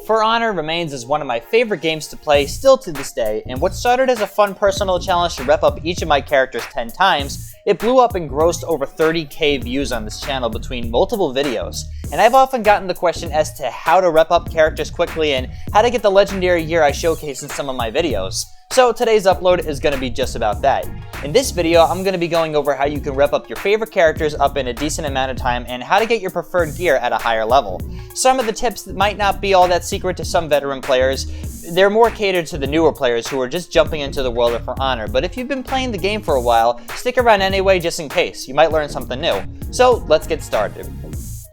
For Honor remains as one of my favorite games to play still to this day, and what started as a fun personal challenge to rep up each of my characters 10 times, it blew up and grossed over 30k views on this channel between multiple videos. And I've often gotten the question as to how to rep up characters quickly and how to get the legendary gear I showcase in some of my videos. So today's upload is going to be just about that. In this video, I'm going to be going over how you can rep up your favorite characters up in a decent amount of time and how to get your preferred gear at a higher level. Some of the tips that might not be all that secret to some veteran players. They're more catered to the newer players who are just jumping into the world of For Honor, but if you've been playing the game for a while, stick around anyway just in case. You might learn something new. So let's get started.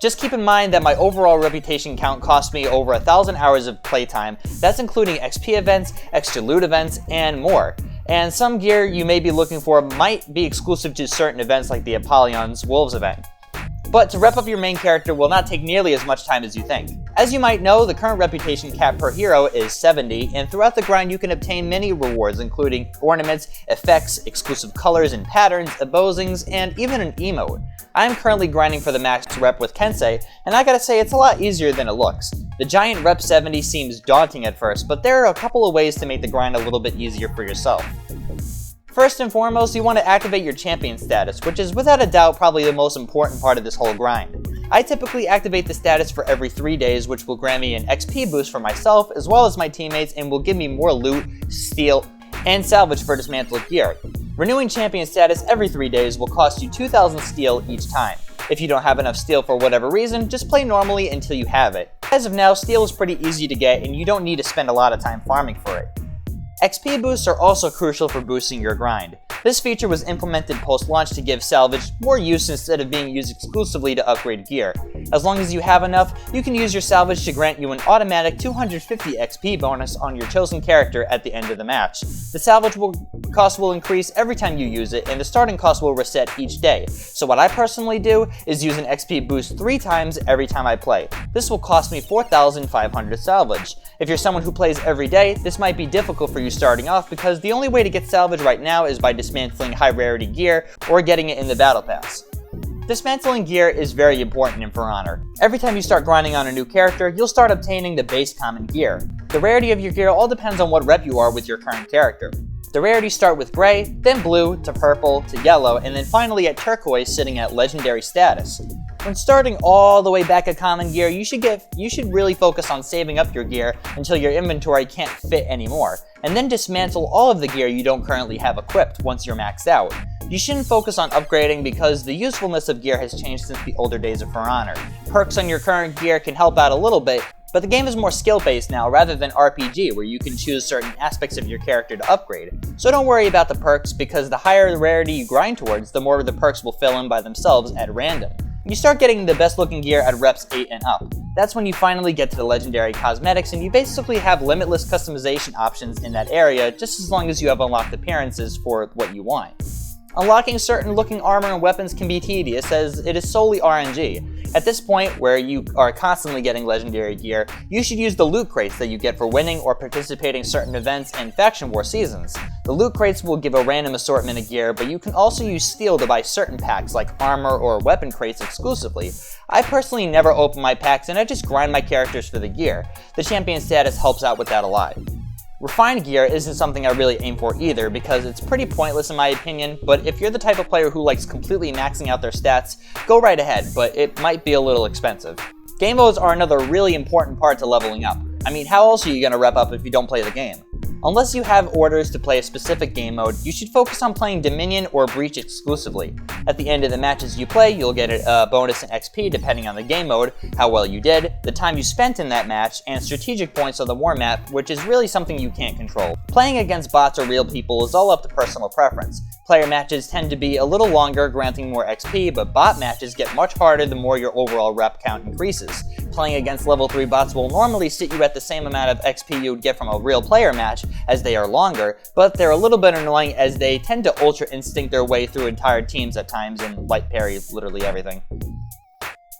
Just keep in mind that my overall reputation count cost me over 1,000 hours of playtime. That's including XP events, extra loot events, and more. And some gear you may be looking for might be exclusive to certain events like the Apollyon's Wolves event. But to rep up your main character will not take nearly as much time as you think. As you might know, the current reputation cap per hero is 70, and throughout the grind you can obtain many rewards including ornaments, effects, exclusive colors and patterns, embossings, and even an emote. I am currently grinding for the max rep with Kensei, and I gotta say it's a lot easier than it looks. The giant rep 70 seems daunting at first, but there are a couple of ways to make the grind a little bit easier for yourself. First and foremost, you want to activate your champion status, which is without a doubt probably the most important part of this whole grind. I typically activate the status for every 3 days, which will grant me an XP boost for myself as well as my teammates and will give me more loot, steel, and salvage for dismantled gear. Renewing champion status every 3 days will cost you 2,000 steel each time. If you don't have enough steel for whatever reason, just play normally until you have it. As of now, steel is pretty easy to get and you don't need to spend a lot of time farming for it. XP boosts are also crucial for boosting your grind. This feature was implemented post-launch to give salvage more use instead of being used exclusively to upgrade gear. As long as you have enough, you can use your salvage to grant you an automatic 250 XP bonus on your chosen character at the end of the match. The salvage cost will increase every time you use it, and the starting cost will reset each day. So what I personally do is use an XP boost 3 times every time I play. This will cost me 4,500 salvage. If you're someone who plays every day, this might be difficult for you starting off because the only way to get salvage right now is by dismantling high rarity gear or getting it in the battle pass. Dismantling gear is very important in For Honor. Every time you start grinding on a new character, you'll start obtaining the base common gear. The rarity of your gear all depends on what rep you are with your current character. The rarities start with gray, then blue, to purple, to yellow, and then finally at turquoise sitting at legendary status. When starting all the way back at common gear, you should really focus on saving up your gear until your inventory can't fit anymore, and then dismantle all of the gear you don't currently have equipped once you're maxed out. You shouldn't focus on upgrading because the usefulness of gear has changed since the older days of For Honor. Perks on your current gear can help out a little bit, but the game is more skill-based now rather than RPG where you can choose certain aspects of your character to upgrade. So don't worry about the perks because the higher the rarity you grind towards, the more the perks will fill in by themselves at random. You start getting the best looking gear at reps 8 and up. That's when you finally get to the legendary cosmetics and you basically have limitless customization options in that area just as long as you have unlocked appearances for what you want. Unlocking certain looking armor and weapons can be tedious as it is solely RNG. At this point, where you are constantly getting legendary gear, you should use the loot crates that you get for winning or participating in certain events and faction war seasons. The loot crates will give a random assortment of gear, but you can also use steel to buy certain packs like armor or weapon crates exclusively. I personally never open my packs and I just grind my characters for the gear. The champion status helps out with that a lot. Refined gear isn't something I really aim for either because it's pretty pointless in my opinion, but if you're the type of player who likes completely maxing out their stats, go right ahead, but it might be a little expensive. Game modes are another really important part to leveling up. I mean, how else are you going to rep up if you don't play the game? Unless you have orders to play a specific game mode, you should focus on playing Dominion or Breach exclusively. At the end of the matches you play, you'll get a bonus in XP depending on the game mode, how well you did, the time you spent in that match, and strategic points on the war map, which is really something you can't control. Playing against bots or real people is all up to personal preference. Player matches tend to be a little longer, granting more XP, but bot matches get much harder the more your overall rep count increases. Playing against level 3 bots will normally sit you at the same amount of XP you would get from a real player match, as they are longer, but they're a little bit annoying as they tend to ultra instinct their way through entire teams at times and light parry literally everything.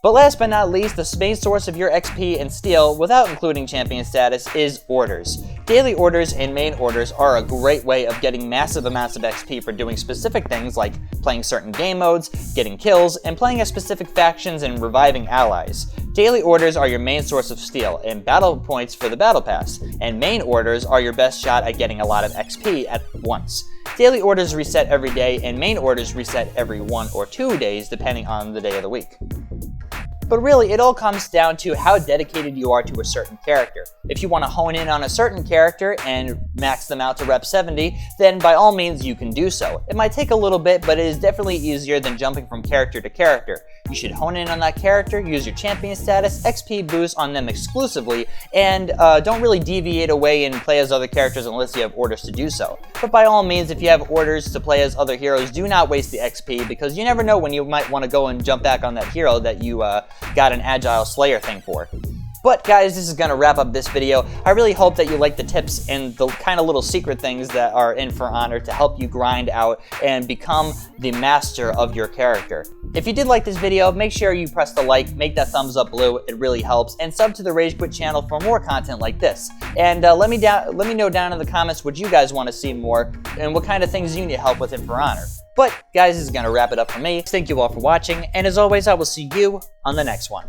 But last but not least, the main source of your XP and steel, without including champion status, is orders. Daily orders and main orders are a great way of getting massive amounts of XP for doing specific things like playing certain game modes, getting kills, and playing as specific factions and reviving allies. Daily orders are your main source of steel and battle points for the battle pass, and main orders are your best shot at getting a lot of XP at once. Daily orders reset every day, and main orders reset every 1 or 2 days depending on the day of the week. But really, it all comes down to how dedicated you are to a certain character. If you want to hone in on a certain character and max them out to rep 70, then by all means you can do so. It might take a little bit, but it is definitely easier than jumping from character to character. You should hone in on that character, use your champion status, XP boost on them exclusively, and don't really deviate away and play as other characters unless you have orders to do so. But by all means, if you have orders to play as other heroes, do not waste the XP, because you never know when you might want to go and jump back on that hero that you got an Agile Slayer thing for. But guys, this is going to wrap up this video. I really hope that you like the tips and the kind of little secret things that are in For Honor to help you grind out and become the master of your character. If you did like this video, make sure you press the like, make that thumbs up blue, it really helps, and sub to the Rage Quit channel for more content like this. And let me know down in the comments what you guys want to see more and what kind of things you need help with in For Honor. But guys, this is going to wrap it up for me. Thank you all for watching, and as always, I will see you on the next one.